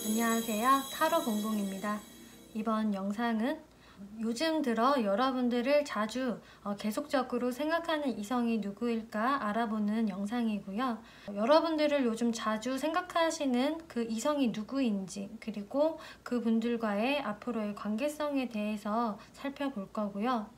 안녕하세요. 타로 봉봉입니다. 이번 영상은 요즘 들어 여러분들을 자주 계속적으로 생각하는 이성이 누구일까 알아보는 영상이고요. 여러분들을 요즘 자주 생각하시는 그 이성이 누구인지, 그리고 그분들과의 앞으로의 관계성에 대해서 살펴볼 거고요.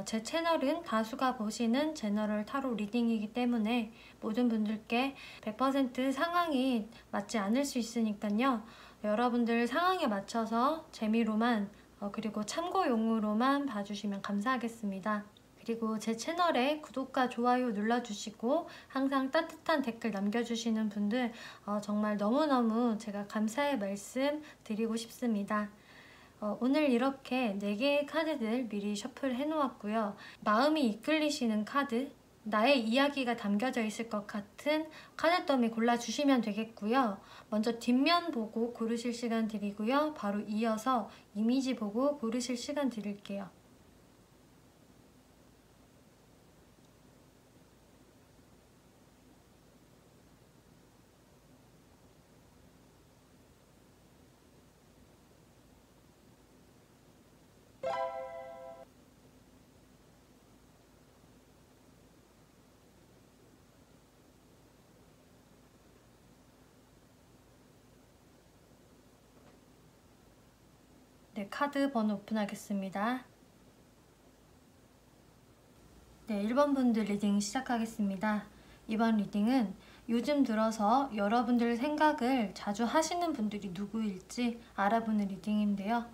제 채널은 다수가 보시는 제너럴 타로 리딩이기 때문에 모든 분들께 100% 상황이 맞지 않을 수 있으니까요. 여러분들 상황에 맞춰서 재미로만 그리고 참고용으로만 봐주시면 감사하겠습니다. 그리고 제 채널에 구독과 좋아요 눌러주시고 항상 따뜻한 댓글 남겨주시는 분들 정말 너무너무 제가 감사의 말씀 드리고 싶습니다. 오늘 이렇게 4개의 카드들 미리 셔플 해놓았고요. 마음이 이끌리시는 카드, 나의 이야기가 담겨져 있을 것 같은 카드 더미 골라주시면 되겠고요. 먼저 뒷면 보고 고르실 시간 드리고요. 바로 이어서 이미지 보고 고르실 시간 드릴게요. 네, 카드 번호 오픈하겠습니다. 네, 1번 분들 리딩 시작하겠습니다. 이번 리딩은 요즘 들어서 여러분들 생각을 자주 하시는 분들이 누구일지 알아보는 리딩인데요.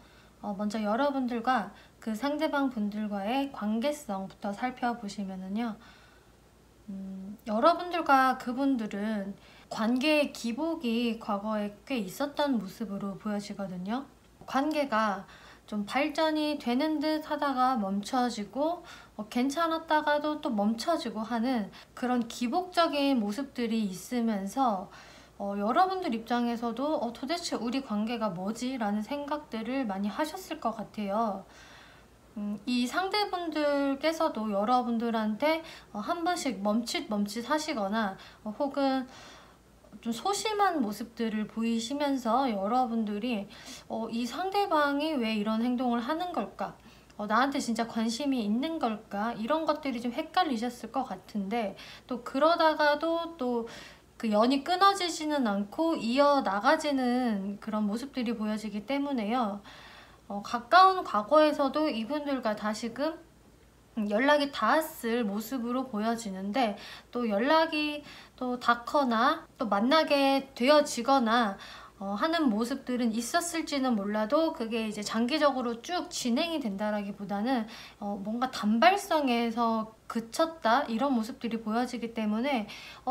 먼저 여러분들과 그 상대방 분들과의 관계성부터 살펴보시면은요. 여러분들과 그분들은 관계의 기복이 과거에 꽤 있었던 모습으로 보여지거든요. 관계가 좀 발전이 되는 듯 하다가 멈춰지고 괜찮았다가도 또 멈춰지고 하는 그런 기복적인 모습들이 있으면서 여러분들 입장에서도 도대체 우리 관계가 뭐지? 라는 생각들을 많이 하셨을 것 같아요. 이 상대분들께서도 여러분들한테 한 번씩 멈칫 하시거나 혹은 좀 소심한 모습들을 보이시면서 여러분들이 이 상대방이 왜 이런 행동을 하는 걸까? 나한테 진짜 관심이 있는 걸까? 이런 것들이 좀 헷갈리셨을 것 같은데 또 그러다가도 또 그 연이 끊어지지는 않고 이어나가지는 그런 모습들이 보여지기 때문에요. 가까운 과거에서도 이분들과 다시금 연락이 닿았을 모습으로 보여지는데 또 연락이 또 닿거나 또 만나게 되어지거나 하는 모습들은 있었을지는 몰라도 그게 이제 장기적으로 쭉 진행이 된다라기보다는 뭔가 단발성에서 그쳤다 이런 모습들이 보여지기 때문에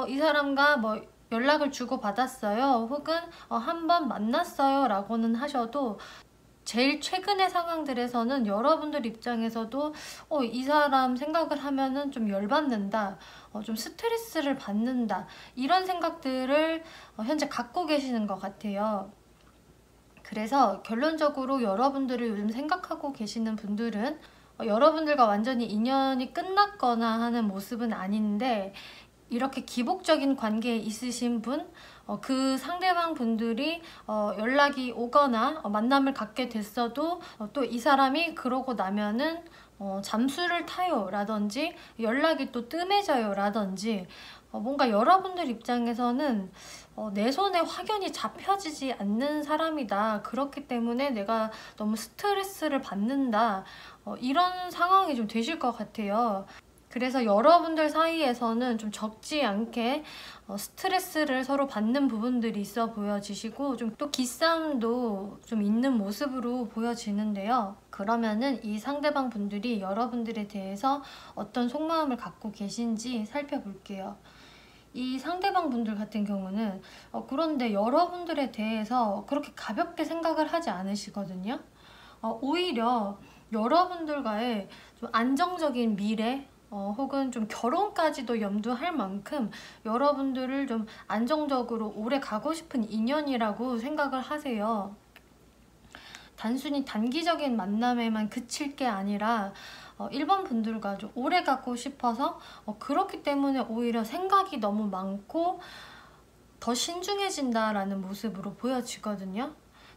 이 사람과 뭐 연락을 주고받았어요 혹은 한번 만났어요 라고는 하셔도 제일 최근의 상황들에서는 여러분들 입장에서도 이 사람 생각을 하면은 좀 열받는다, 좀 스트레스를 받는다 이런 생각들을 현재 갖고 계시는 것 같아요. 그래서 결론적으로 여러분들을 요즘 생각하고 계시는 분들은 여러분들과 완전히 인연이 끝났거나 하는 모습은 아닌데 이렇게 기복적인 관계에 있으신 분, 그 상대방 분들이 연락이 오거나 만남을 갖게 됐어도 또 이 사람이 그러고 나면은 잠수를 타요 라든지 연락이 또 뜸해져요 라든지 뭔가 여러분들 입장에서는 내 손에 확연히 잡혀지지 않는 사람이다. 그렇기 때문에 내가 너무 스트레스를 받는다. 이런 상황이 좀 되실 것 같아요. 그래서 여러분들 사이에서는 좀 적지 않게 스트레스를 서로 받는 부분들이 있어 보여지시고 좀 또 기싸움도 좀 있는 모습으로 보여지는데요. 그러면은 이 상대방 분들이 여러분들에 대해서 어떤 속마음을 갖고 계신지 살펴볼게요. 이 상대방 분들 같은 경우는 그런데 여러분들에 대해서 그렇게 가볍게 생각을 하지 않으시거든요. 오히려 여러분들과의 좀 안정적인 미래 혹은 좀 결혼까지도 염두할 만큼 여러분들을 좀 안정적으로 오래 가고 싶은 인연이라고 생각을 하세요. 단순히 단기적인 만남에만 그칠 게 아니라 1번 분들과 좀 오래 가고 싶어서 그렇기 때문에 오히려 생각이 너무 많고 더 신중해진다라는 모습으로 보여지거든요.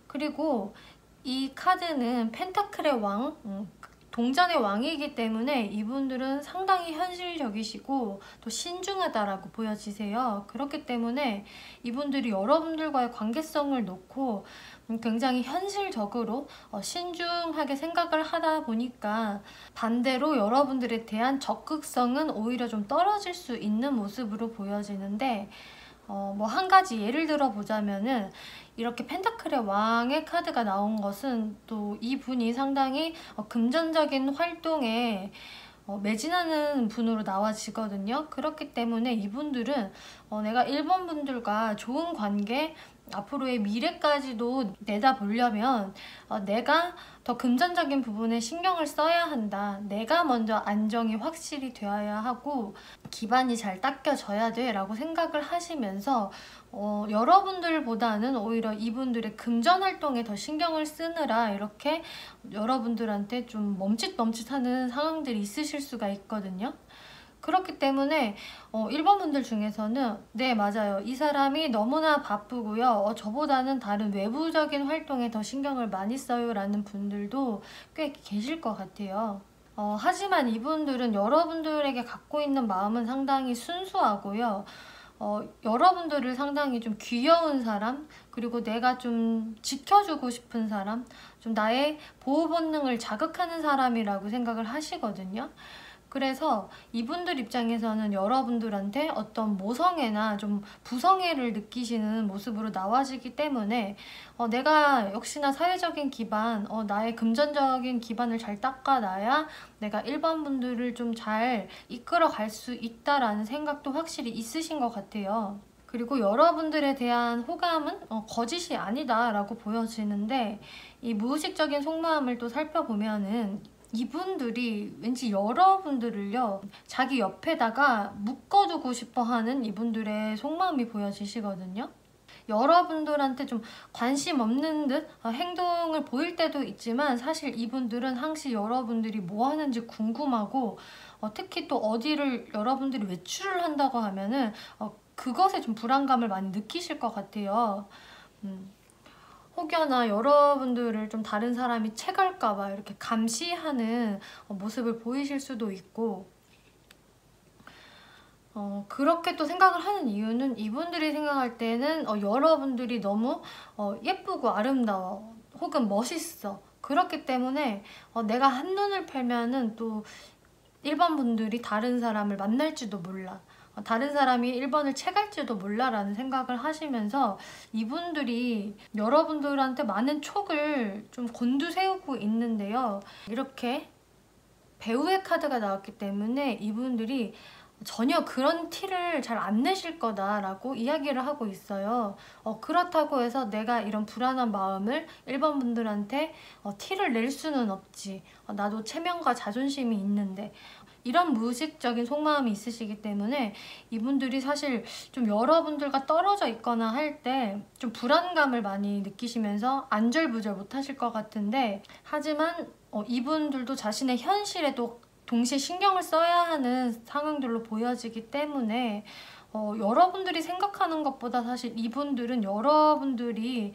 그리고 이 카드는 펜타클의 왕, 동전의 왕이기 때문에 이분들은 상당히 현실적이시고 또 신중하다라고 보여지세요. 그렇기 때문에 이분들이 여러분들과의 관계성을 놓고 굉장히 현실적으로 신중하게 생각을 하다 보니까 반대로 여러분들에 대한 적극성은 오히려 좀 떨어질 수 있는 모습으로 보여지는데, 뭐 한 가지 예를 들어 보자면은 이렇게 펜타클의 왕의 카드가 나온 것은 또 이분이 상당히 금전적인 활동에 매진하는 분으로 나와지거든요. 그렇기 때문에 이분들은 내가 1번 분들과 좋은 관계, 앞으로의 미래까지도 내다보려면 내가 더 금전적인 부분에 신경을 써야 한다. 내가 먼저 안정이 확실히 되어야 하고 기반이 잘 닦여져야 돼 라고 생각을 하시면서 여러분들보다는 오히려 이분들의 금전 활동에 더 신경을 쓰느라 이렇게 여러분들한테 좀 멈칫멈칫하는 상황들이 있으실 수가 있거든요. 그렇기 때문에 1번 분들 중에서는 네, 맞아요. 이 사람이 너무나 바쁘고요. 저보다는 다른 외부적인 활동에 더 신경을 많이 써요 라는 분들도 꽤 계실 것 같아요. 하지만 이분들은 여러분들에게 갖고 있는 마음은 상당히 순수하고요. 여러분들을 상당히 좀 귀여운 사람, 그리고 내가 좀 지켜주고 싶은 사람, 좀 나의 보호 본능을 자극하는 사람이라고 생각을 하시거든요. 그래서 이분들 입장에서는 여러분들한테 어떤 모성애나 좀 부성애를 느끼시는 모습으로 나와지기 때문에 내가 역시나 사회적인 기반, 나의 금전적인 기반을 잘 닦아놔야 내가 1번 분들을 좀 잘 이끌어 갈 수 있다라는 생각도 확실히 있으신 것 같아요. 그리고 여러분들에 대한 호감은 거짓이 아니다 라고 보여지는데, 이 무의식적인 속마음을 또 살펴보면은 이분들이 왠지 여러분들을요 자기 옆에다가 묶어두고 싶어하는 이분들의 속마음이 보여지시거든요. 여러분들한테 좀 관심 없는 듯 행동을 보일 때도 있지만 사실 이분들은 항시 여러분들이 뭐 하는지 궁금하고 특히 또 어디를 여러분들이 외출을 한다고 하면은 그것에 좀 불안감을 많이 느끼실 것 같아요. 혹여나 여러분들을 좀 다른 사람이 채갈까봐 이렇게 감시하는 모습을 보이실 수도 있고, 그렇게 또 생각을 하는 이유는 이분들이 생각할 때는 여러분들이 너무 예쁘고 아름다워 혹은 멋있어. 그렇기 때문에 내가 한눈을 팔면은 또 1번 분들이 다른 사람을 만날지도 몰라. 다른 사람이 1번을 채갈지도 몰라 라는 생각을 하시면서 이분들이 여러분들한테 많은 촉을 좀 곤두세우고 있는데요. 이렇게 배우의 카드가 나왔기 때문에 이분들이 전혀 그런 티를 잘 안 내실 거다라고 이야기를 하고 있어요. 그렇다고 해서 내가 이런 불안한 마음을 1번 분들한테 티를 낼 수는 없지. 나도 체면과 자존심이 있는데. 이런 무의식적인 속마음이 있으시기 때문에 이분들이 사실 좀 여러분들과 떨어져 있거나 할 때 좀 불안감을 많이 느끼시면서 안절부절 못하실 것 같은데, 하지만 이분들도 자신의 현실에도 동시에 신경을 써야 하는 상황들로 보여지기 때문에 여러분들이 생각하는 것보다 사실 이분들은 여러분들이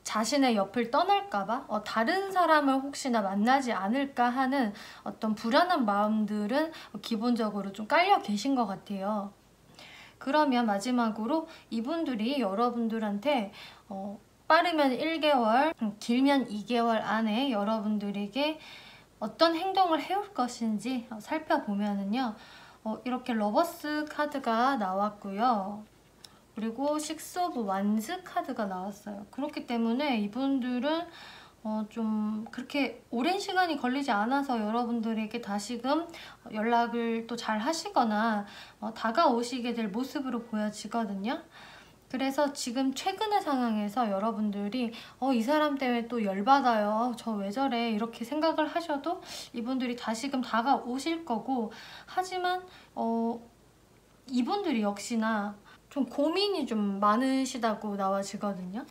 자신의 옆을 떠날까봐 다른 사람을 혹시나 만나지 않을까 하는 어떤 불안한 마음들은 기본적으로 좀 깔려 계신 것 같아요. 그러면 마지막으로 이분들이 여러분들한테 빠르면 1개월, 길면 2개월 안에 여러분들에게 어떤 행동을 해올 것인지 살펴보면은요. 이렇게 러버스 카드가 나왔고요. 그리고 식스 오브 완즈 카드가 나왔어요. 그렇기 때문에 이분들은 좀 그렇게 오랜 시간이 걸리지 않아서 여러분들에게 다시금 연락을 또 잘 하시거나 다가오시게 될 모습으로 보여지거든요. 그래서 지금 최근의 상황에서 여러분들이 이 사람 때문에 또 열받아요. 저 왜 저래? 이렇게 생각을 하셔도 이분들이 다시금 다가오실 거고, 하지만 이분들이 역시나 좀 고민이 좀 많으시다고 나와지거든요.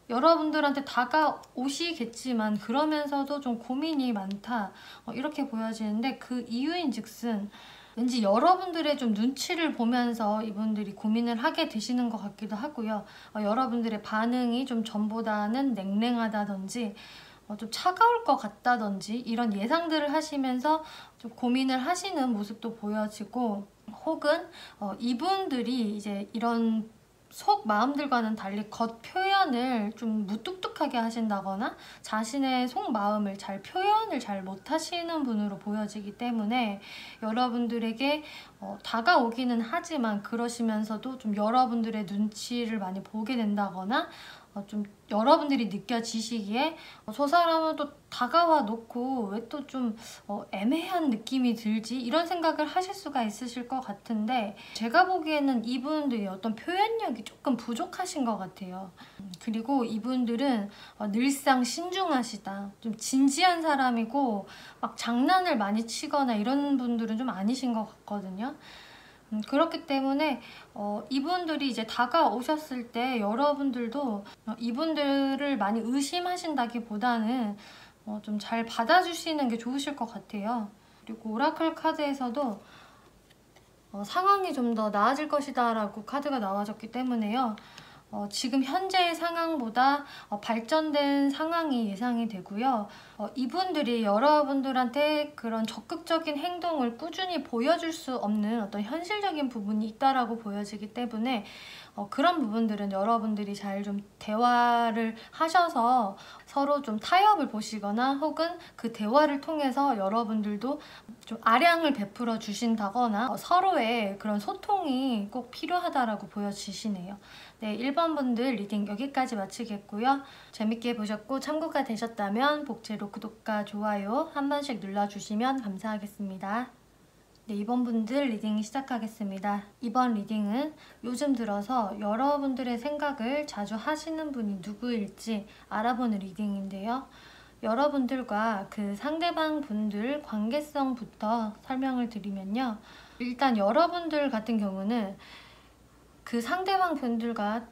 여러분들한테 다가오시겠지만 그러면서도 좀 고민이 많다 이렇게 보여지는데, 그 이유인 즉슨 왠지 여러분들의 좀 눈치를 보면서 이분들이 고민을 하게 되시는 것 같기도 하고요. 여러분들의 반응이 좀 전보다는 냉랭하다든지 좀 차가울 것 같다든지 이런 예상들을 하시면서 좀 고민을 하시는 모습도 보여지고, 혹은 이분들이 이제 이런 속 마음들과는 달리 겉 표현을 좀 무뚝뚝하게 하신다거나 자신의 속 마음을 표현을 잘 못하시는 분으로 보여지기 때문에 여러분들에게 다가오기는 하지만 그러시면서도 좀 여러분들의 눈치를 많이 보게 된다거나 좀 여러분들이 느껴지시기에 저 사람은 또 다가와 놓고 왜 또 좀 애매한 느낌이 들지? 이런 생각을 하실 수가 있으실 것 같은데, 제가 보기에는 이분들이 어떤 표현력이 조금 부족하신 것 같아요. 그리고 이분들은 늘상 신중하시다, 좀 진지한 사람이고 막 장난을 많이 치거나 이런 분들은 좀 아니신 것 같거든요. 그렇기 때문에 이분들이 이제 다가오셨을 때 여러분들도 이분들을 많이 의심하신다기보다는 좀 잘 받아주시는 게 좋으실 것 같아요. 그리고 오라클 카드에서도 상황이 좀 더 나아질 것이다 라고 카드가 나와줬기 때문에요. 지금 현재의 상황보다 발전된 상황이 예상이 되고요. 이분들이 여러분들한테 그런 적극적인 행동을 꾸준히 보여줄 수 없는 어떤 현실적인 부분이 있다라고 보여지기 때문에 그런 부분들은 여러분들이 잘 좀 대화를 하셔서 서로 좀 타협을 보시거나, 혹은 그 대화를 통해서 여러분들도 좀 아량을 베풀어 주신다거나 서로의 그런 소통이 꼭 필요하다라고 보여지시네요. 네, 1번 분들 리딩 여기까지 마치겠고요. 재밌게 보셨고 참고가 되셨다면 복제로 구독과 좋아요 한 번씩 눌러주시면 감사하겠습니다. 네, 2번 분들 리딩 시작하겠습니다. 이번 리딩은 요즘 들어서 여러분들의 생각을 자주 하시는 분이 누구일지 알아보는 리딩인데요. 여러분들과 그 상대방 분들 관계성부터 설명을 드리면요. 일단 여러분들 같은 경우는 그 상대방 분들과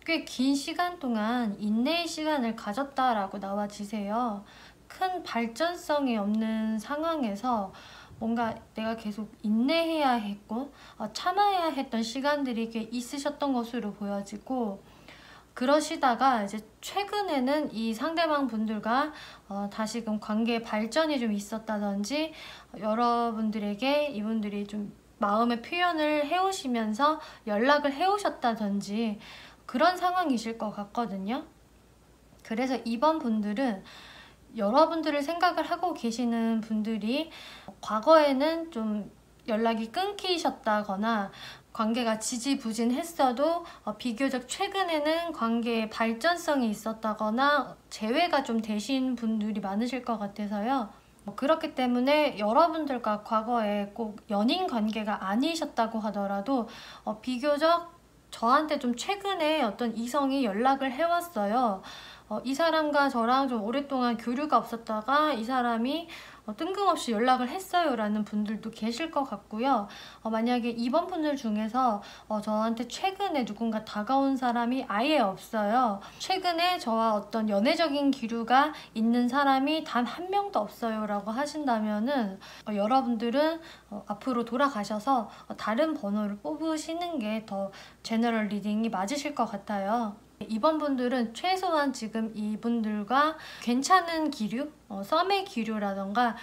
꽤 긴 시간 동안 인내의 시간을 가졌다라고 나와지세요. 큰 발전성이 없는 상황에서 뭔가 내가 계속 인내해야 했고 참아야 했던 시간들이 꽤 있으셨던 것으로 보여지고, 그러시다가 이제 최근에는 이 상대방 분들과 다시금 관계 발전이 좀 있었다든지 여러분들에게 이분들이 좀 마음의 표현을 해오시면서 연락을 해오셨다든지 그런 상황이실 것 같거든요. 그래서 이번 분들은 여러분들을 생각을 하고 계시는 분들이 과거에는 좀 연락이 끊기셨다거나 관계가 지지부진했어도 비교적 최근에는 관계의 발전성이 있었다거나 재회가 좀 되신 분들이 많으실 것 같아서요. 그렇기 때문에 여러분들과 과거에 꼭 연인 관계가 아니셨다고 하더라도 비교적 저한테 좀 최근에 어떤 이성이 연락을 해왔어요. 이 사람과 저랑 좀 오랫동안 교류가 없었다가 이 사람이 뜬금없이 연락을 했어요 라는 분들도 계실 것 같고요. 만약에 이번 분들 중에서 저한테 최근에 누군가 다가온 사람이 아예 없어요, 최근에 저와 어떤 연애적인 기류가 있는 사람이 단 한 명도 없어요 라고 하신다면은 여러분들은 앞으로 돌아가셔서 다른 번호를 뽑으시는 게 더 제너럴 리딩이 맞으실 것 같아요. 이번 분들은 최소한 지금 이분들과 괜찮은 기류, 썸의 기류라던가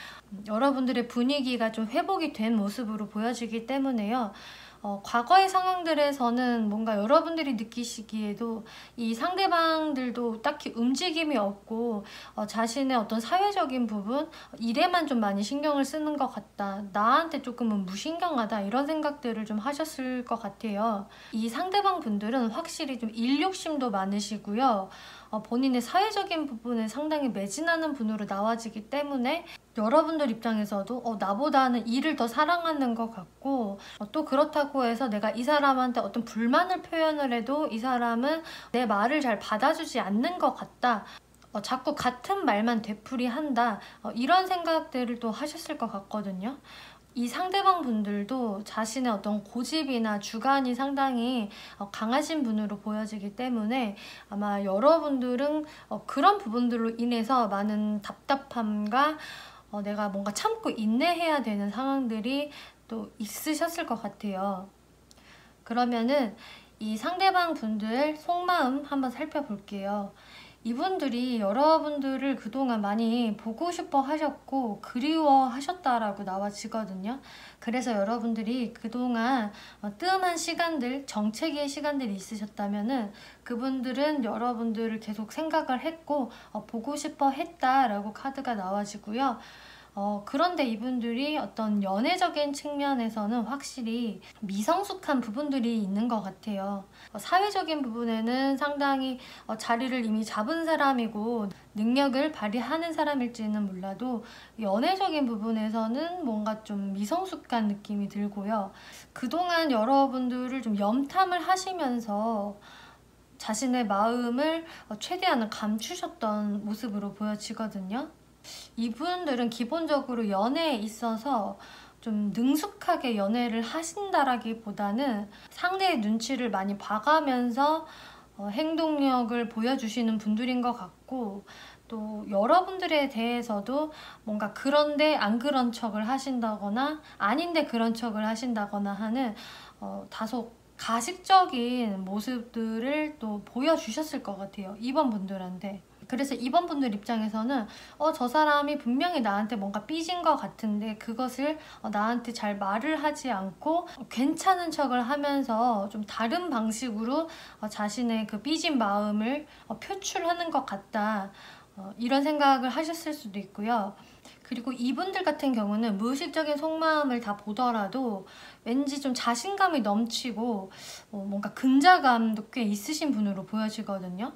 여러분들의 분위기가 좀 회복이 된 모습으로 보여지기 때문에요. 과거의 상황들에서는 뭔가 여러분들이 느끼시기에도 이 상대방들도 딱히 움직임이 없고 자신의 어떤 사회적인 부분, 일에만 좀 많이 신경을 쓰는 것 같다, 나한테 조금은 무신경하다, 이런 생각들을 좀 하셨을 것 같아요. 이 상대방 분들은 확실히 좀 일욕심도 많으시고요. 본인의 사회적인 부분에 상당히 매진하는 분으로 나와지기 때문에 여러분들 입장에서도 나보다는 일을 더 사랑하는 것 같고, 또 그렇다고 해서 내가 이 사람한테 어떤 불만을 표현을 해도 이 사람은 내 말을 잘 받아주지 않는 것 같다, 자꾸 같은 말만 되풀이한다, 이런 생각들을 또 하셨을 것 같거든요. 이 상대방 분들도 자신의 어떤 고집이나 주관이 상당히 강하신 분으로 보여지기 때문에 아마 여러분들은 그런 부분들로 인해서 많은 답답함과 내가 뭔가 참고 인내해야 되는 상황들이 또 있으셨을 것 같아요. 그러면은 이 상대방 분들 속마음 한번 살펴볼게요. 이분들이 여러분들을 그동안 많이 보고 싶어 하셨고 그리워 하셨다라고 나와지거든요. 그래서 여러분들이 그동안 뜸한 시간들, 정체기의 시간들이 있으셨다면은 그분들은 여러분들을 계속 생각을 했고 보고 싶어 했다라고 카드가 나와지고요. 그런데 이분들이 어떤 연애적인 측면에서는 확실히 미성숙한 부분들이 있는 것 같아요. 사회적인 부분에는 상당히 자리를 이미 잡은 사람이고 능력을 발휘하는 사람일지는 몰라도 연애적인 부분에서는 뭔가 좀 미성숙한 느낌이 들고요. 그동안 여러분들을 좀 염탐을 하시면서 자신의 마음을 최대한 감추셨던 모습으로 보여지거든요. 이분들은 기본적으로 연애에 있어서 좀 능숙하게 연애를 하신다라기보다는 상대의 눈치를 많이 봐가면서 행동력을 보여주시는 분들인 것 같고, 또 여러분들에 대해서도 뭔가 그런데 안 그런 척을 하신다거나 아닌데 그런 척을 하신다거나 하는 다소 가식적인 모습들을 또 보여주셨을 것 같아요, 이번 분들한테. 그래서 이번 분들 입장에서는 저 사람이 분명히 나한테 뭔가 삐진 것 같은데 그것을 나한테 잘 말을 하지 않고 괜찮은 척을 하면서 좀 다른 방식으로 자신의 그 삐진 마음을 표출하는 것 같다, 이런 생각을 하셨을 수도 있고요. 그리고 이분들 같은 경우는 무의식적인 속마음을 다 보더라도 왠지 좀 자신감이 넘치고 뭔가 근자감도 꽤 있으신 분으로 보여지거든요.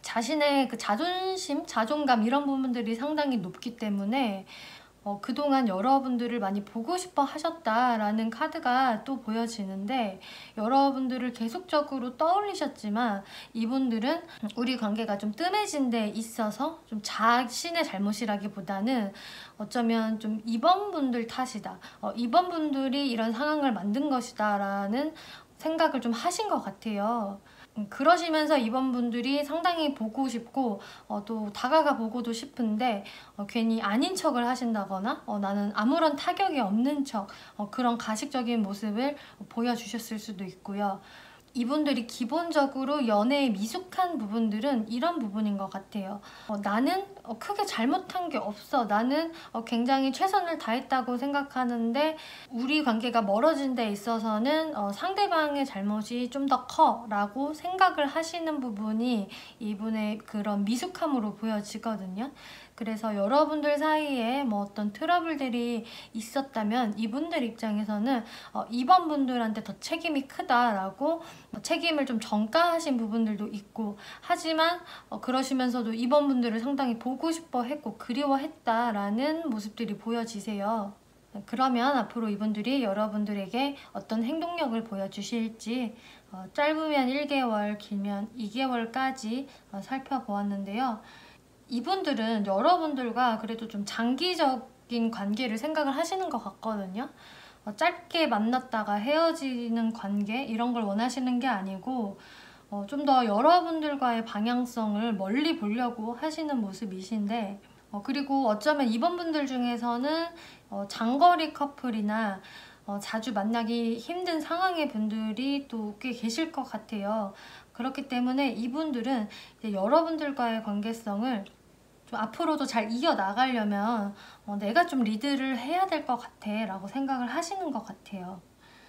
자신의 그 자존심, 자존감 이런 부분들이 상당히 높기 때문에 그동안 여러분들을 많이 보고 싶어 하셨다라는 카드가 또 보여지는데, 여러분들을 계속적으로 떠올리셨지만 이분들은 우리 관계가 좀 뜸해진 데 있어서 좀 자신의 잘못이라기보다는 어쩌면 좀 이번 분들 탓이다, 이번 분들이 이런 상황을 만든 것이다 라는 생각을 좀 하신 것 같아요. 그러시면서 이번 분들이 상당히 보고 싶고 또 다가가 보고도 싶은데 괜히 아닌 척을 하신다거나 나는 아무런 타격이 없는 척, 그런 가식적인 모습을 보여주셨을 수도 있고요. 이분들이 기본적으로 연애에 미숙한 부분들은 이런 부분인 것 같아요. 나는 크게 잘못한 게 없어. 나는 굉장히 최선을 다했다고 생각하는데 우리 관계가 멀어진 데 있어서는 상대방의 잘못이 좀 더 커 라고 생각을 하시는 부분이 이분의 그런 미숙함으로 보여지거든요. 그래서 여러분들 사이에 뭐 어떤 트러블들이 있었다면 이분들 입장에서는 이번 분들한테 더 책임이 크다라고 책임을 좀 전가하신 부분들도 있고, 하지만 그러시면서도 이번 분들을 상당히 보고 싶어 했고 그리워했다라는 모습들이 보여지세요. 그러면 앞으로 이분들이 여러분들에게 어떤 행동력을 보여주실지 짧으면 1개월, 길면 2개월까지 살펴보았는데요. 이분들은 여러분들과 그래도 좀 장기적인 관계를 생각을 하시는 것 같거든요. 짧게 만났다가 헤어지는 관계 이런 걸 원하시는 게 아니고 좀 더 여러분들과의 방향성을 멀리 보려고 하시는 모습이신데, 그리고 어쩌면 이번 분들 중에서는 장거리 커플이나 자주 만나기 힘든 상황의 분들이 또 꽤 계실 것 같아요. 그렇기 때문에 이분들은 이제 여러분들과의 관계성을 좀 앞으로도 잘 이어나가려면 내가 좀 리드를 해야 될 것 같아 라고 생각을 하시는 것 같아요.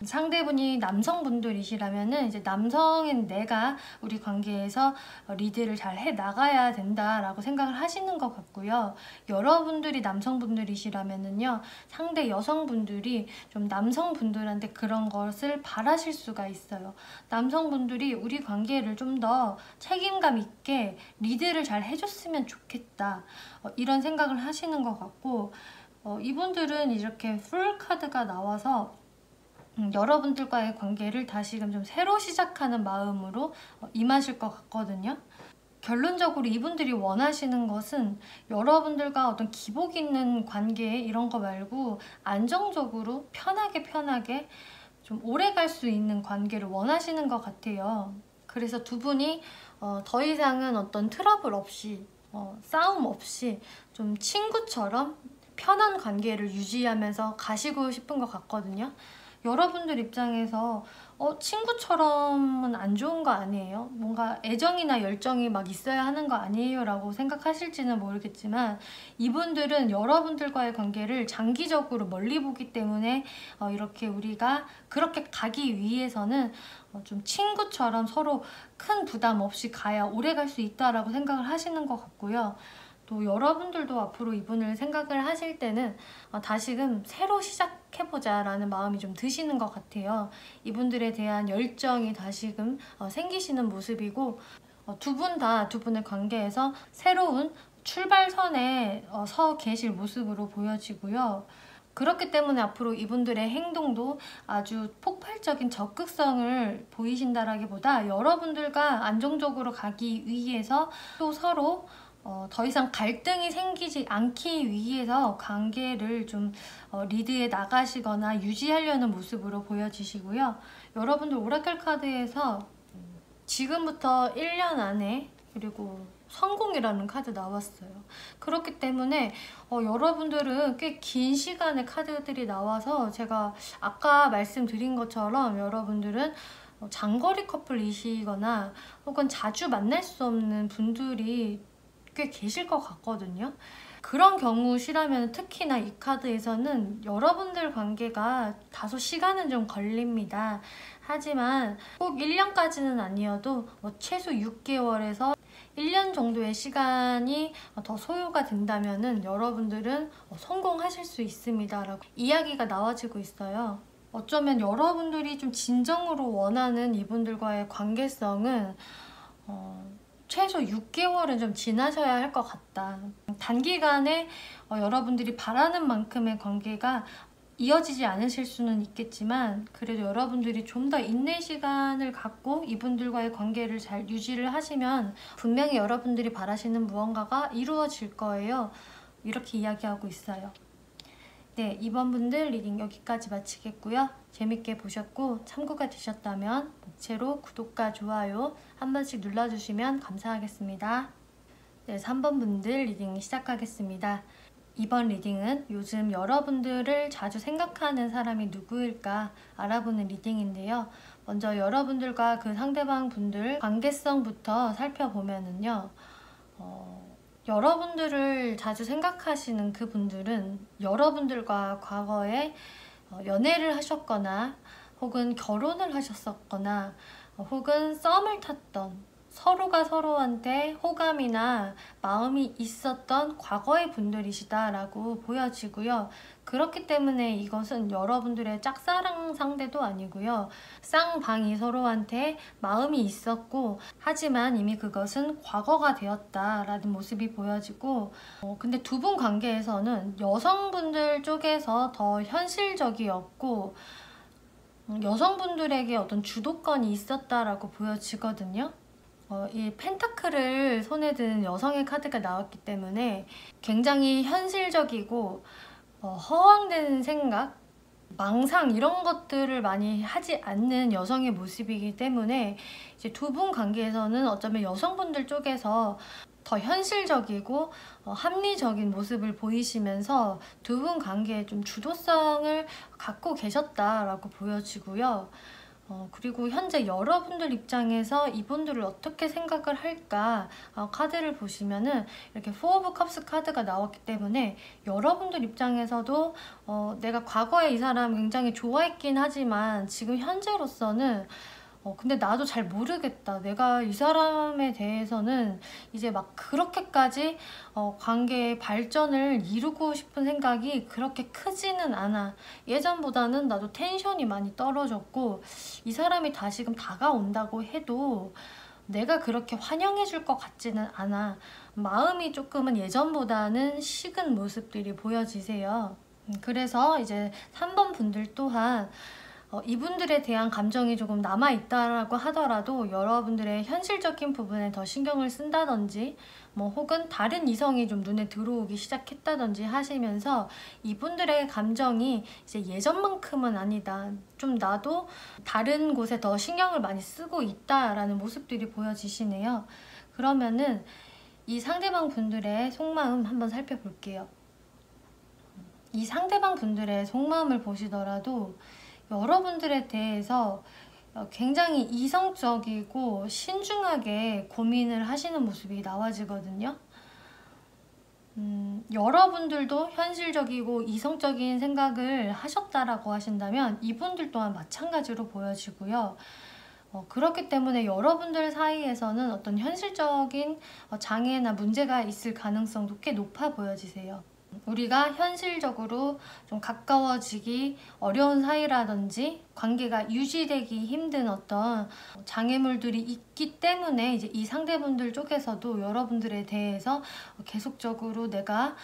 상대분이 남성분들이시라면은 이제 남성인 내가 우리 관계에서 리드를 잘 해 나가야 된다라고 생각을 하시는 것 같고요. 여러분들이 남성분들이시라면은요, 상대 여성분들이 좀 남성분들한테 그런 것을 바라실 수가 있어요. 남성분들이 우리 관계를 좀 더 책임감 있게 리드를 잘 해줬으면 좋겠다, 이런 생각을 하시는 것 같고, 이분들은 이렇게 풀 카드가 나와서 여러분들과의 관계를 다시금 좀 새로 시작하는 마음으로 임하실 것 같거든요. 결론적으로 이분들이 원하시는 것은 여러분들과 어떤 기복 있는 관계 이런 거 말고 안정적으로 편하게 좀 오래 갈 수 있는 관계를 원하시는 것 같아요. 그래서 두 분이 더 이상은 어떤 트러블 없이 싸움 없이 좀 친구처럼 편한 관계를 유지하면서 가시고 싶은 것 같거든요. 여러분들 입장에서 친구처럼은 안 좋은 거 아니에요? 뭔가 애정이나 열정이 막 있어야 하는 거 아니에요? 라고 생각하실지는 모르겠지만 이분들은 여러분들과의 관계를 장기적으로 멀리 보기 때문에 이렇게 우리가 그렇게 가기 위해서는 좀 친구처럼 서로 큰 부담 없이 가야 오래 갈 수 있다라고 생각을 하시는 것 같고요. 또 여러분들도 앞으로 이분을 생각을 하실 때는 다시금 새로 시작해보자 라는 마음이 좀 드시는 것 같아요. 이분들에 대한 열정이 다시금 생기시는 모습이고 두 분 다 두 분의 관계에서 새로운 출발선에 서 계실 모습으로 보여지고요. 그렇기 때문에 앞으로 이분들의 행동도 아주 폭발적인 적극성을 보이신다라기보다 여러분들과 안정적으로 가기 위해서 또 서로 더 이상 갈등이 생기지 않기 위해서 관계를 좀 리드해 나가시거나 유지하려는 모습으로 보여지시고요. 여러분들 오라클 카드에서 지금부터 1년 안에 그리고 성공이라는 카드 나왔어요. 그렇기 때문에 여러분들은 꽤 긴 시간의 카드들이 나와서 제가 아까 말씀드린 것처럼 여러분들은 장거리 커플이시거나 혹은 자주 만날 수 없는 분들이 꽤 계실 것 같거든요. 그런 경우시라면 특히나 이 카드에서는 여러분들 관계가 다소 시간은 좀 걸립니다. 하지만 꼭 1년까지는 아니어도 최소 6개월에서 1년 정도의 시간이 더 소요가 된다면 여러분들은 성공하실 수 있습니다 라고 이야기가 나와지고 있어요. 어쩌면 여러분들이 좀 진정으로 원하는 이분들과의 관계성은 최소 6개월은 좀 지나셔야 할 것 같다. 단기간에 여러분들이 바라는 만큼의 관계가 이어지지 않으실 수는 있겠지만 그래도 여러분들이 좀 더 인내 시간을 갖고 이분들과의 관계를 잘 유지를 하시면 분명히 여러분들이 바라시는 무언가가 이루어질 거예요. 이렇게 이야기하고 있어요. 네, 이번 분들 리딩 여기까지 마치겠고요. 재밌게 보셨고 참고가 되셨다면 목채로 구독과 좋아요 한 번씩 눌러주시면 감사하겠습니다. 네, 3번 분들 리딩 시작하겠습니다. 이번 리딩은 요즘 여러분들을 자주 생각하는 사람이 누구일까 알아보는 리딩인데요. 먼저 여러분들과 그 상대방 분들 관계성부터 살펴보면은요. 여러분들을 자주 생각하시는 그 분들은 여러분들과 과거에 연애를 하셨거나 혹은 결혼을 하셨었거나 혹은 썸을 탔던 서로가 서로한테 호감이나 마음이 있었던 과거의 분들이시다라고 보여지고요. 그렇기 때문에 이것은 여러분들의 짝사랑 상대도 아니고요. 쌍방이 서로한테 마음이 있었고 하지만 이미 그것은 과거가 되었다라는 모습이 보여지고 근데 두 분 관계에서는 여성분들 쪽에서 더 현실적이었고 여성분들에게 어떤 주도권이 있었다라고 보여지거든요. 이 펜타클을 손에 든 여성의 카드가 나왔기 때문에 굉장히 현실적이고 허황된 생각, 망상 이런 것들을 많이 하지 않는 여성의 모습이기 때문에 이제 두 분 관계에서는 어쩌면 여성분들 쪽에서 더 현실적이고 합리적인 모습을 보이시면서 두 분 관계에 좀 주도성을 갖고 계셨다라고 보여지고요. 그리고 현재 여러분들 입장에서 이분들을 어떻게 생각을 할까 카드를 보시면은 이렇게 포 오브 컵스 카드가 나왔기 때문에 여러분들 입장에서도 내가 과거에 이 사람 굉장히 좋아했긴 하지만 지금 현재로서는 근데 나도 잘 모르겠다. 내가 이 사람에 대해서는 이제 막 그렇게까지 관계의 발전을 이루고 싶은 생각이 그렇게 크지는 않아. 예전보다는 나도 텐션이 많이 떨어졌고 이 사람이 다시금 다가온다고 해도 내가 그렇게 환영해 줄 것 같지는 않아. 마음이 조금은 예전보다는 식은 모습들이 보여지세요. 그래서 이제 3번 분들 또한 이분들에 대한 감정이 조금 남아있다라고 하더라도 여러분들의 현실적인 부분에 더 신경을 쓴다든지 혹은 다른 이성이 좀 눈에 들어오기 시작했다든지 하시면서 이분들의 감정이 이제 예전만큼은 아니다. 좀 나도 다른 곳에 더 신경을 많이 쓰고 있다라는 모습들이 보여지시네요. 그러면은 이 상대방 분들의 속마음 한번 살펴볼게요. 이 상대방 분들의 속마음을 보시더라도 여러분들에 대해서 굉장히 이성적이고 신중하게 고민을 하시는 모습이 나와지거든요. 여러분들도 현실적이고 이성적인 생각을 하셨다라고 하신다면 이분들 또한 마찬가지로 보여지고요. 그렇기 때문에 여러분들 사이에서는 어떤 현실적인 장애나 문제가 있을 가능성도 꽤 높아 보여지세요. 우리가 현실적으로 좀 가까워지기 어려운 사이라든지 관계가 유지되기 힘든 어떤 장애물들이 있기 때문에 이제 이 상대분들 쪽에서도 여러분들에 대해서 계속적으로 내가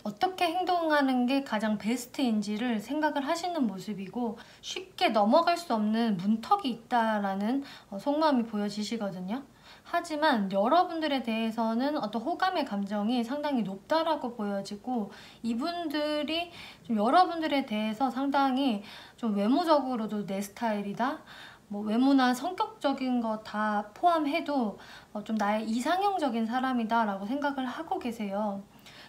어떻게 행동하는 게 가장 베스트인지를 생각을 하시는 모습이고, 쉽게 넘어갈 수 없는 문턱이 있다라는 속마음이 보여지시거든요. 하지만 여러분들에 대해서는 어떤 호감의 감정이 상당히 높다라고 보여지고, 이분들이 좀 여러분들에 대해서 상당히 좀 외모적으로도 내 스타일이다, 뭐 외모나 성격적인 거 다 포함해도 좀 나의 이상형적인 사람이다 라고 생각을 하고 계세요.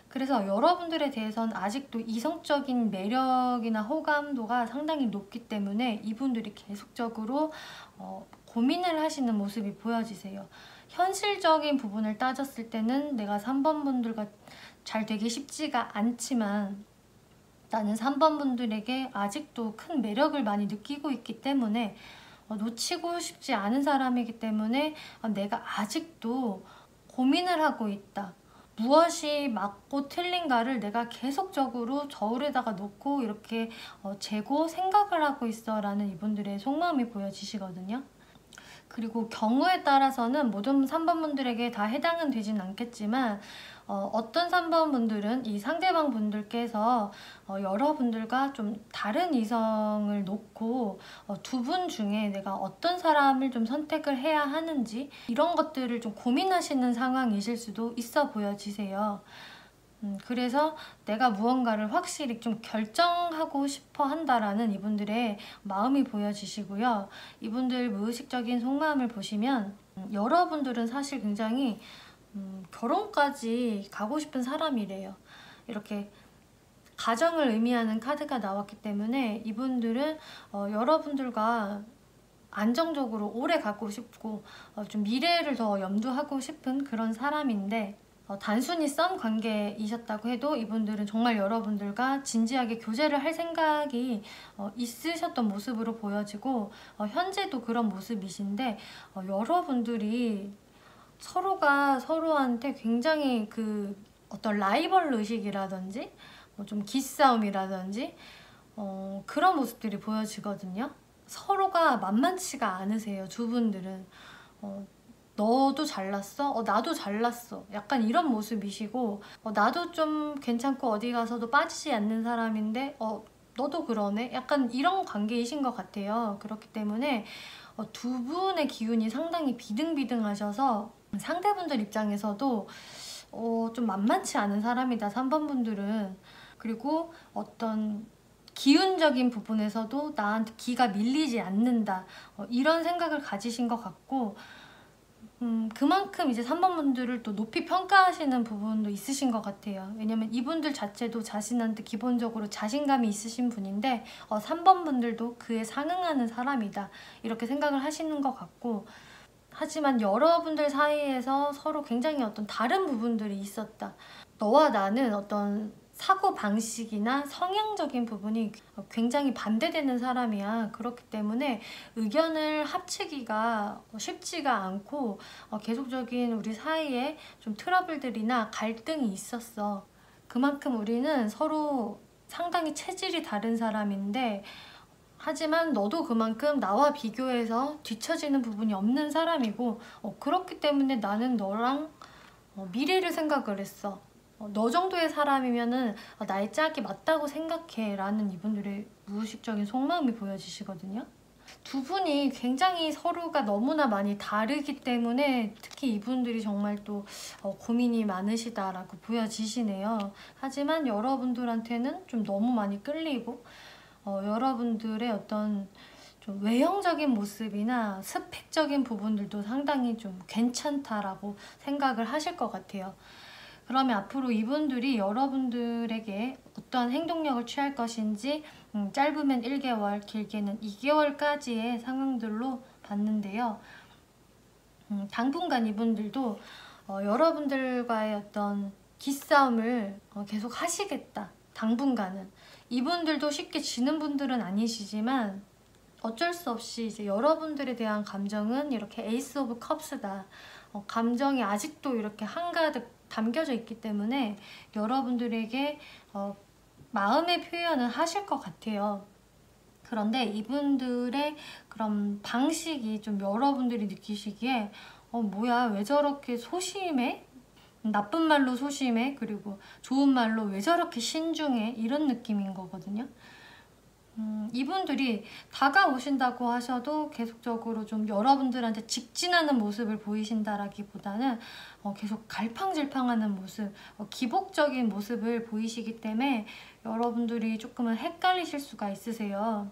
그래서 여러분들에 대해서는 아직도 이성적인 매력이나 호감도가 상당히 높기 때문에 이분들이 계속적으로 고민을 하시는 모습이 보여지세요. 현실적인 부분을 따졌을 때는 내가 3번 분들과 잘 되기 쉽지가 않지만, 나는 3번 분들에게 아직도 큰 매력을 많이 느끼고 있기 때문에 놓치고 싶지 않은 사람이기 때문에 내가 아직도 고민을 하고 있다, 무엇이 맞고 틀린가를 내가 계속적으로 저울에다가 놓고 이렇게 재고 생각을 하고 있어 라는 이분들의 속마음이 보여지시거든요. 그리고 경우에 따라서는 모든 3번 분들에게 다 해당은 되진 않겠지만, 어떤 3번 분들은 이 상대방 분들께서 여러분들과 좀 다른 이성을 놓고 두 분 중에 내가 어떤 사람을 좀 선택을 해야 하는지 이런 것들을 좀 고민하시는 상황이실 수도 있어 보여지세요. 그래서 내가 무언가를 확실히 좀 결정하고 싶어 한다라는 이분들의 마음이 보여지시고요. 이분들 무의식적인 속마음을 보시면 여러분들은 사실 굉장히 결혼까지 가고 싶은 사람이래요. 이렇게 가정을 의미하는 카드가 나왔기 때문에 이분들은 여러분들과 안정적으로 오래 가고 싶고 좀 미래를 더 염두하고 싶은 그런 사람인데, 단순히 썸 관계이셨다고 해도 이분들은 정말 여러분들과 진지하게 교제를 할 생각이 있으셨던 모습으로 보여지고, 현재도 그런 모습이신데, 여러분들이 서로가 서로한테 굉장히 그 어떤 라이벌 의식이라든지 좀 기싸움이라든지 그런 모습들이 보여지거든요. 서로가 만만치가 않으세요, 두 분들은. 너도 잘났어? 나도 잘났어. 약간 이런 모습이시고, 나도 좀 괜찮고 어디 가서도 빠지지 않는 사람인데 너도 그러네? 약간 이런 관계이신 것 같아요. 그렇기 때문에 두 분의 기운이 상당히 비등비등하셔서 상대분들 입장에서도 좀 만만치 않은 사람이다, 3번 분들은. 그리고 어떤 기운적인 부분에서도 나한테 기가 밀리지 않는다, 이런 생각을 가지신 것 같고, 그만큼 이제 3번 분들을 또 높이 평가하시는 부분도 있으신 것 같아요. 왜냐면 이분들 자체도 자신한테 기본적으로 자신감이 있으신 분인데 3번 분들도 그에 상응하는 사람이다, 이렇게 생각을 하시는 것 같고, 하지만 여러분들 사이에서 서로 굉장히 어떤 다른 부분들이 있었다. 너와 나는 어떤 사고방식이나 성향적인 부분이 굉장히 반대되는 사람이야. 그렇기 때문에 의견을 합치기가 쉽지가 않고 계속적인 우리 사이에 좀 트러블들이나 갈등이 있었어. 그만큼 우리는 서로 상당히 체질이 다른 사람인데, 하지만 너도 그만큼 나와 비교해서 뒤처지는 부분이 없는 사람이고, 그렇기 때문에 나는 너랑 미래를 생각을 했어. 너 정도의 사람이면은 나의 짝이 맞다고 생각해 라는 이분들의 무의식적인 속마음이 보여지시거든요. 두 분이 굉장히 서로가 너무나 많이 다르기 때문에 특히 이분들이 정말 또 고민이 많으시다라고 보여지시네요. 하지만 여러분들한테는 좀 너무 많이 끌리고, 여러분들의 어떤 좀 외형적인 모습이나 스펙적인 부분들도 상당히 좀 괜찮다라고 생각을 하실 것 같아요. 그러면 앞으로 이분들이 여러분들에게 어떠한 행동력을 취할 것인지 짧으면 1개월, 길게는 2개월까지의 상황들로 봤는데요. 당분간 이분들도 여러분들과의 어떤 기싸움을 계속 하시겠다. 당분간은. 이분들도 쉽게 지는 분들은 아니시지만 어쩔 수 없이 이제 여러분들에 대한 감정은 이렇게 에이스 오브 컵스다. 감정이 아직도 이렇게 한가득 담겨져 있기 때문에 여러분들에게 마음의 표현을 하실 것 같아요. 그런데 이분들의 그런 방식이 좀 여러분들이 느끼시기에 뭐야 왜 저렇게 소심해? 나쁜 말로 소심해? 그리고 좋은 말로 왜 저렇게 신중해? 이런 느낌인 거거든요. 이분들이 다가오신다고 하셔도 계속적으로 좀 여러분들한테 직진하는 모습을 보이신다라기보다는 계속 갈팡질팡하는 모습, 기복적인 모습을 보이시기 때문에 여러분들이 조금은 헷갈리실 수가 있으세요.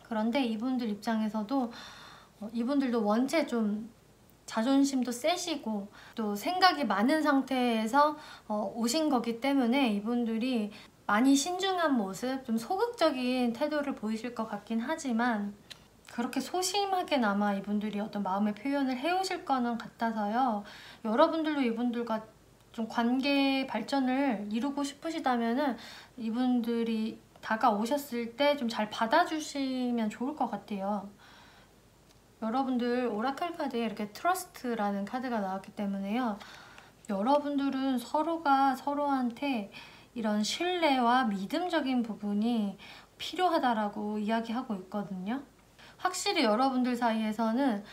그런데 이분들 입장에서도 이분들도 원체 좀 자존심도 세시고 또 생각이 많은 상태에서 오신 거기 때문에 이분들이 많이 신중한 모습, 좀 소극적인 태도를 보이실 것 같긴 하지만 그렇게 소심하게나마 이분들이 어떤 마음의 표현을 해오실 거는 같아서요. 여러분들도 이분들과 좀 관계 발전을 이루고 싶으시다면은 이분들이 다가오셨을 때 좀 잘 받아주시면 좋을 것 같아요. 여러분들 오라클 카드에 이렇게 트러스트라는 카드가 나왔기 때문에요. 여러분들은 서로가 서로한테 이런 신뢰와 믿음적인 부분이 필요하다라고 이야기하고 있거든요. 확실히 여러분들 사이에서는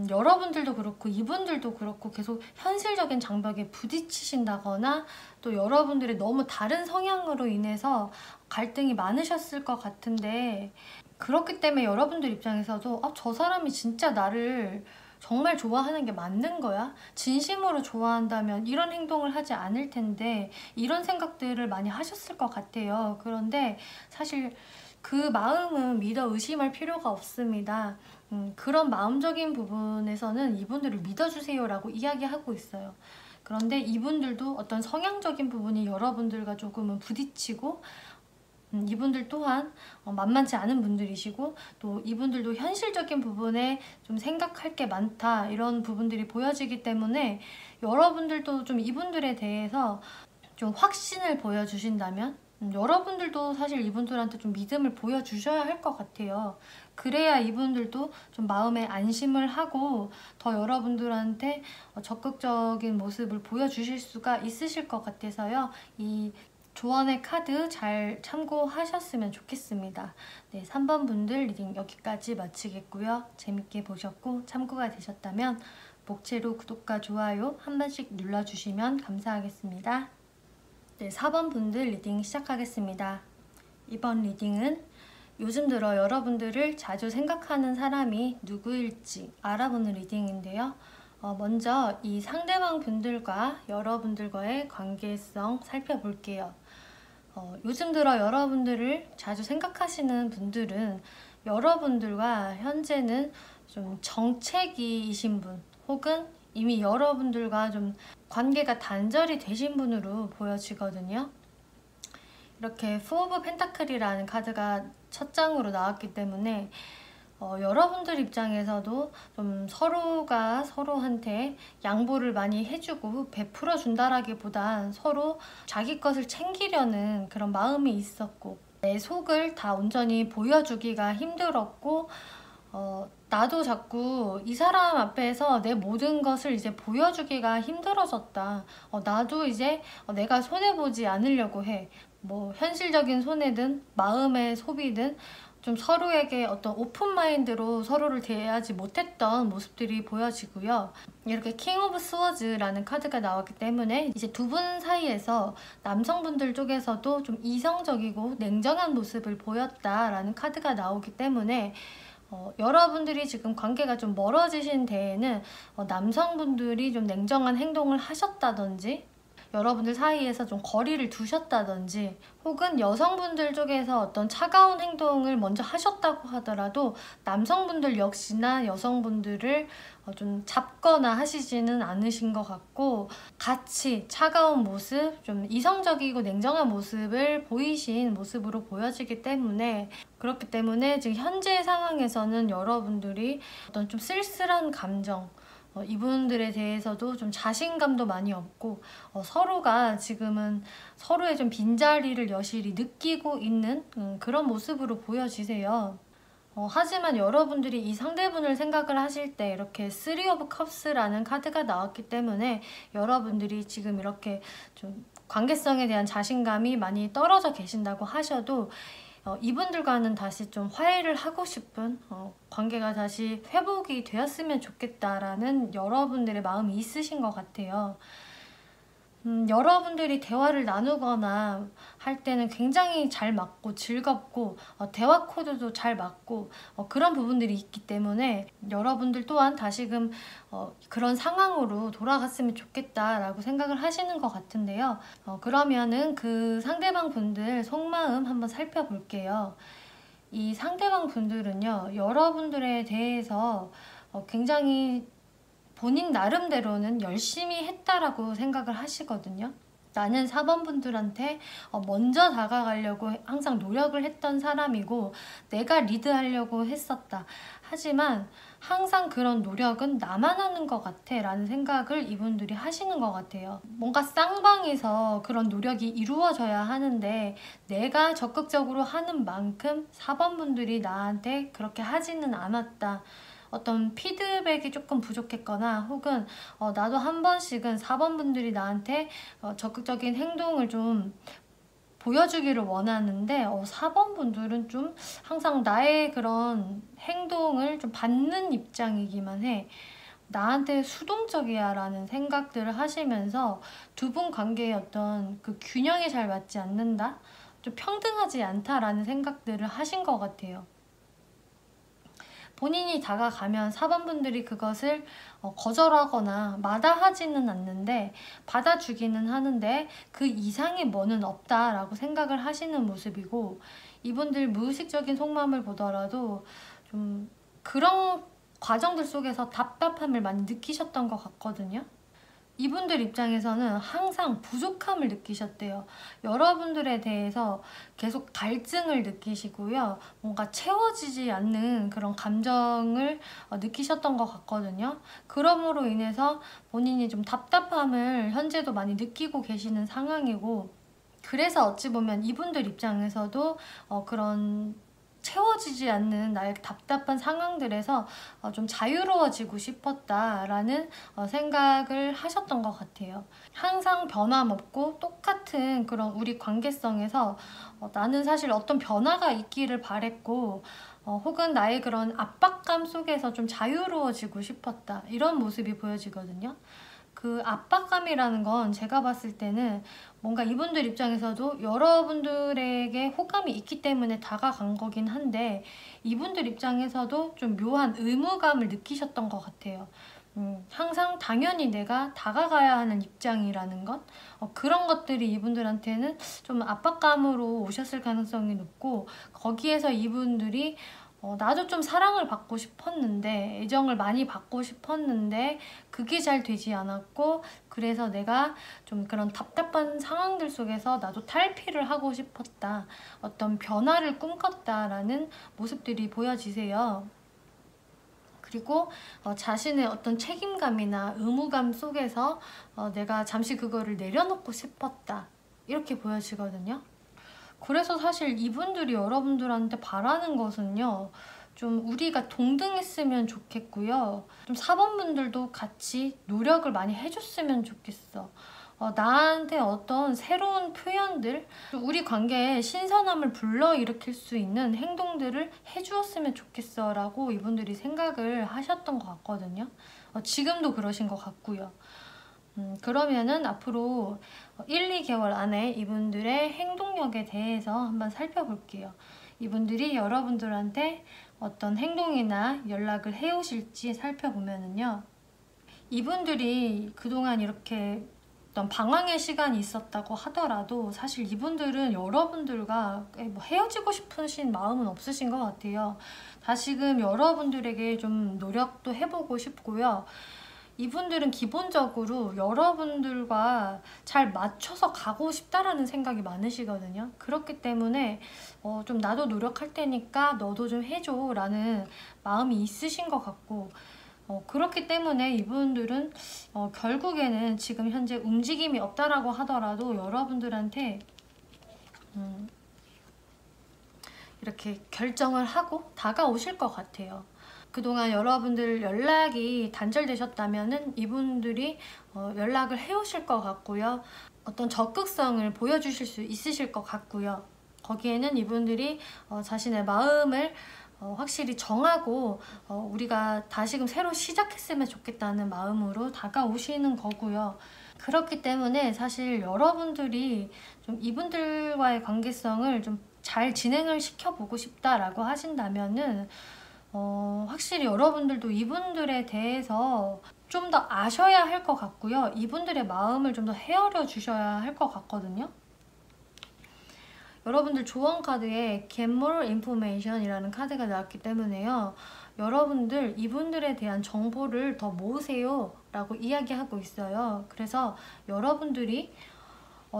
여러분들도 그렇고 이분들도 그렇고 계속 현실적인 장벽에 부딪히신다거나 또 여러분들이 너무 다른 성향으로 인해서 갈등이 많으셨을 것 같은데 그렇기 때문에 여러분들 입장에서도 저 사람이 진짜 나를 정말 좋아하는 게 맞는 거야? 진심으로 좋아한다면 이런 행동을 하지 않을 텐데 이런 생각들을 많이 하셨을 것 같아요. 그런데 사실 그 마음은 믿어 의심할 필요가 없습니다. 그런 마음적인 부분에서는 이분들을 믿어주세요 라고 이야기하고 있어요. 그런데 이분들도 어떤 성향적인 부분이 여러분들과 조금은 부딪히고 이분들 또한 만만치 않은 분들이시고 또 이분들도 현실적인 부분에 좀 생각할 게 많다 이런 부분들이 보여지기 때문에 여러분들도 좀 이분들에 대해서 좀 확신을 보여주신다면 여러분들도 사실 이분들한테 좀 믿음을 보여주셔야 할 것 같아요. 그래야 이분들도 좀 마음에 안심을 하고 더 여러분들한테 적극적인 모습을 보여주실 수가 있으실 것 같아서요. 이 조언의 카드 잘 참고하셨으면 좋겠습니다. 네, 3번 분들 리딩 여기까지 마치겠고요. 재밌게 보셨고 참고가 되셨다면 목채로 구독과 좋아요 한 번씩 눌러주시면 감사하겠습니다. 네, 4번 분들 리딩 시작하겠습니다. 이번 리딩은 요즘 들어 여러분들을 자주 생각하는 사람이 누구일지 알아보는 리딩인데요. 먼저 이 상대방 분들과 여러분들과의 관계성 살펴볼게요. 요즘 들어 여러분들을 자주 생각하시는 분들은 여러분들과 현재는 좀 정체기이신 분 혹은 이미 여러분들과 좀 관계가 단절이 되신 분으로 보여지거든요. 이렇게 포 오브 펜타클이라는 카드가 첫 장으로 나왔기 때문에 여러분들 입장에서도 좀 서로가 서로한테 양보를 많이 해주고 베풀어 준다라기보단 서로 자기 것을 챙기려는 그런 마음이 있었고 내 속을 다 온전히 보여주기가 힘들었고 나도 자꾸 이 사람 앞에서 내 모든 것을 이제 보여주기가 힘들어졌다. 나도 이제 내가 손해보지 않으려고 해. 뭐 현실적인 손해든 마음의 소비든 좀 서로에게 어떤 오픈 마인드로 서로를 대하지 못했던 모습들이 보여지고요. 이렇게 킹 오브 스워즈라는 카드가 나왔기 때문에 이제 두 분 사이에서 남성분들 쪽에서도 좀 이성적이고 냉정한 모습을 보였다라는 카드가 나오기 때문에 여러분들이 지금 관계가 좀 멀어지신 데에는 남성분들이 좀 냉정한 행동을 하셨다든지 여러분들 사이에서 좀 거리를 두셨다든지, 혹은 여성분들 쪽에서 어떤 차가운 행동을 먼저 하셨다고 하더라도 남성분들 역시나 여성분들을 좀 잡거나 하시지는 않으신 것 같고, 같이 차가운 모습, 좀 이성적이고 냉정한 모습을 보이신 모습으로 보여지기 때문에, 그렇기 때문에 지금 현재 상황에서는 여러분들이 어떤 좀 쓸쓸한 감정, 이분들에 대해서도 좀 자신감도 많이 없고, 서로가 지금은 서로의 좀 빈자리를 여실히 느끼고 있는 그런 모습으로 보여지세요. 하지만 여러분들이 이 상대분을 생각을 하실 때 이렇게 3 of Cups라는 카드가 나왔기 때문에 여러분들이 지금 이렇게 좀 관계성에 대한 자신감이 많이 떨어져 계신다고 하셔도 이분들과는 다시 좀 화해를 하고 싶은, 관계가 다시 회복이 되었으면 좋겠다라는 여러분들의 마음이 있으신 것 같아요. 여러분들이 대화를 나누거나 할 때는 굉장히 잘 맞고 즐겁고, 대화 코드도 잘 맞고, 그런 부분들이 있기 때문에 여러분들 또한 다시금 그런 상황으로 돌아갔으면 좋겠다라고 생각을 하시는 것 같은데요. 그러면은 그 상대방 분들 속마음 한번 살펴볼게요. 이 상대방 분들은요, 여러분들에 대해서 굉장히 본인 나름대로는 열심히 했다라고 생각을 하시거든요. 나는 4번 분들한테 먼저 다가가려고 항상 노력을 했던 사람이고, 내가 리드하려고 했었다. 하지만 항상 그런 노력은 나만 하는 것 같아 라는 생각을 이분들이 하시는 것 같아요. 뭔가 쌍방에서 그런 노력이 이루어져야 하는데 내가 적극적으로 하는 만큼 4번 분들이 나한테 그렇게 하지는 않았다. 어떤 피드백이 조금 부족했거나, 혹은 나도 한 번씩은 4번 분들이 나한테 적극적인 행동을 좀 보여주기를 원하는데 4번 분들은 좀 항상 나의 그런 행동을 좀 받는 입장이기만 해. 나한테 수동적이야 라는 생각들을 하시면서 두 분 관계의 어떤 그 균형이 잘 맞지 않는다? 좀 평등하지 않다라는 생각들을 하신 것 같아요. 본인이 다가가면 4번 분들이 그것을 거절하거나 마다하지는 않는데, 받아주기는 하는데 그 이상의 뭐는 없다라고 생각을 하시는 모습이고, 이분들 무의식적인 속마음을 보더라도 좀 그런 과정들 속에서 답답함을 많이 느끼셨던 것 같거든요. 이분들 입장에서는 항상 부족함을 느끼셨대요. 여러분들에 대해서 계속 갈증을 느끼시고요. 뭔가 채워지지 않는 그런 감정을 느끼셨던 것 같거든요. 그러므로 인해서 본인이 좀 답답함을 현재도 많이 느끼고 계시는 상황이고, 그래서 어찌 보면 이분들 입장에서도 그런 채워지지 않는 나의 답답한 상황들에서 좀 자유로워지고 싶었다라는 생각을 하셨던 것 같아요. 항상 변함없고 똑같은 그런 우리 관계성에서 나는 사실 어떤 변화가 있기를 바랬고, 혹은 나의 그런 압박감 속에서 좀 자유로워지고 싶었다, 이런 모습이 보여지거든요. 그 압박감이라는 건 제가 봤을 때는 뭔가 이분들 입장에서도 여러분들에게 호감이 있기 때문에 다가간 거긴 한데, 이분들 입장에서도 좀 묘한 의무감을 느끼셨던 것 같아요. 항상 당연히 내가 다가가야 하는 입장이라는 것, 그런 것들이 이분들한테는 좀 압박감으로 오셨을 가능성이 높고, 거기에서 이분들이 나도 좀 사랑을 받고 싶었는데, 애정을 많이 받고 싶었는데 그게 잘 되지 않았고, 그래서 내가 좀 그런 답답한 상황들 속에서 나도 탈피를 하고 싶었다, 어떤 변화를 꿈꿨다라는 모습들이 보여지세요. 그리고 자신의 어떤 책임감이나 의무감 속에서 내가 잠시 그거를 내려놓고 싶었다, 이렇게 보여지거든요. 그래서 사실 이분들이 여러분들한테 바라는 것은요, 좀 우리가 동등했으면 좋겠고요. 좀 4번 분들도 같이 노력을 많이 해줬으면 좋겠어. 나한테 어떤 새로운 표현들, 우리 관계에 신선함을 불러일으킬 수 있는 행동들을 해주었으면 좋겠어 라고 이분들이 생각을 하셨던 것 같거든요. 지금도 그러신 것 같고요. 그러면은 앞으로 1, 2개월 안에 이분들의 행동력에 대해서 한번 살펴볼게요. 이분들이 여러분들한테 어떤 행동이나 연락을 해오실지 살펴보면은요, 이분들이 그동안 이렇게 어떤 방황의 시간이 있었다고 하더라도 사실 이분들은 여러분들과 뭐 헤어지고 싶으신 마음은 없으신 것 같아요. 다시금 여러분들에게 좀 노력도 해보고 싶고요. 이분들은 기본적으로 여러분들과 잘 맞춰서 가고 싶다라는 생각이 많으시거든요. 그렇기 때문에 좀 나도 노력할 테니까 너도 좀 해줘 라는 마음이 있으신 것 같고, 그렇기 때문에 이분들은 결국에는 지금 현재 움직임이 없다라고 하더라도 여러분들한테 이렇게 결정을 하고 다가오실 것 같아요. 그동안 여러분들 연락이 단절되셨다면은 이분들이 연락을 해오실 것 같고요. 어떤 적극성을 보여주실 수 있으실 것 같고요. 거기에는 이분들이 자신의 마음을 확실히 정하고 우리가 다시금 새로 시작했으면 좋겠다는 마음으로 다가오시는 거고요. 그렇기 때문에 사실 여러분들이 좀 이분들과의 관계성을 좀 잘 진행을 시켜보고 싶다라고 하신다면은 확실히 여러분들도 이분들에 대해서 좀 더 아셔야 할 것 같고요. 이분들의 마음을 좀 더 헤아려 주셔야 할 것 같거든요. 여러분들 조언 카드에 Get More Information 이라는 카드가 나왔기 때문에요. 여러분들 이분들에 대한 정보를 더 모으세요 라고 이야기하고 있어요. 그래서 여러분들이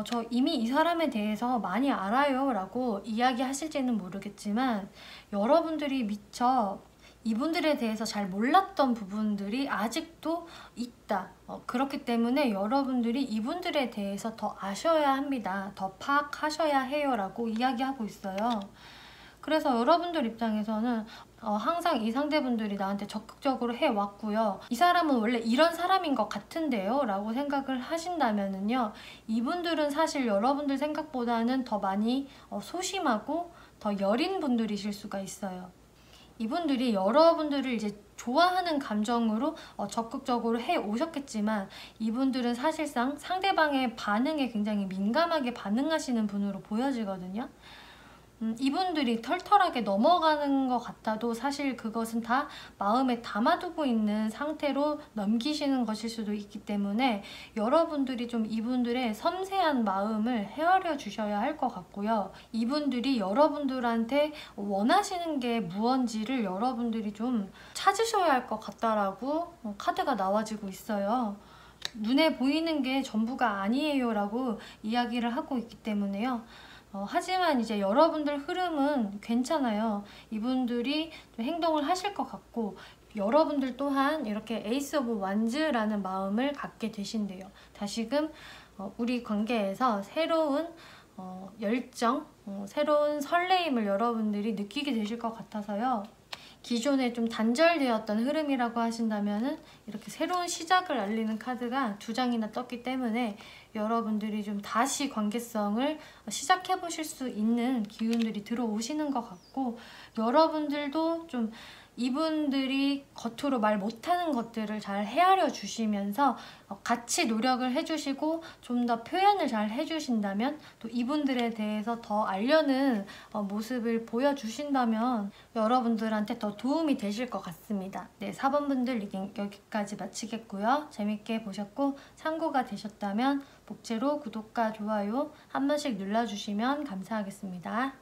저 이미 이 사람에 대해서 많이 알아요 라고 이야기하실지는 모르겠지만 여러분들이 미처 이분들에 대해서 잘 몰랐던 부분들이 아직도 있다. 그렇기 때문에 여러분들이 이분들에 대해서 더 아셔야 합니다. 더 파악하셔야 해요 라고 이야기하고 있어요. 그래서 여러분들 입장에서는 항상 이 상대분들이 나한테 적극적으로 해왔고요. 이 사람은 원래 이런 사람인 것 같은데요 라고 생각을 하신다면요. 이분들은 사실 여러분들 생각보다는 더 많이 소심하고 더 여린 분들이실 수가 있어요. 이분들이 여러분들을 이제 좋아하는 감정으로 적극적으로 해 오셨겠지만 이분들은 사실상 상대방의 반응에 굉장히 민감하게 반응하시는 분으로 보여지거든요. 이분들이 털털하게 넘어가는 것 같아도 사실 그것은 다 마음에 담아두고 있는 상태로 넘기시는 것일 수도 있기 때문에 여러분들이 좀 이분들의 섬세한 마음을 헤아려 주셔야 할 것 같고요. 이분들이 여러분들한테 원하시는 게 무언지를 여러분들이 좀 찾으셔야 할 것 같다라고 카드가 나와지고 있어요. 눈에 보이는 게 전부가 아니에요 라고 이야기를 하고 있기 때문에요. 하지만 이제 여러분들 흐름은 괜찮아요. 이분들이 좀 행동을 하실 것 같고 여러분들 또한 이렇게 에이스 오브 완즈라는 마음을 갖게 되신대요. 다시금 우리 관계에서 새로운 열정, 새로운 설레임을 여러분들이 느끼게 되실 것 같아서요. 기존에 좀 단절되었던 흐름이라고 하신다면은 이렇게 새로운 시작을 알리는 카드가 2장이나 떴기 때문에 여러분들이 좀 다시 관계성을 시작해 보실 수 있는 기운들이 들어오시는 것 같고 여러분들도 좀 이분들이 겉으로 말 못하는 것들을 잘 헤아려 주시면서 같이 노력을 해주시고 좀 더 표현을 잘 해주신다면 또 이분들에 대해서 더 알려는 모습을 보여주신다면 여러분들한테 더 도움이 되실 것 같습니다. 네, 4번 분들 리딩 여기까지 마치겠고요. 재밌게 보셨고 참고가 되셨다면 복제로 구독과 좋아요 한 번씩 눌러주시면 감사하겠습니다.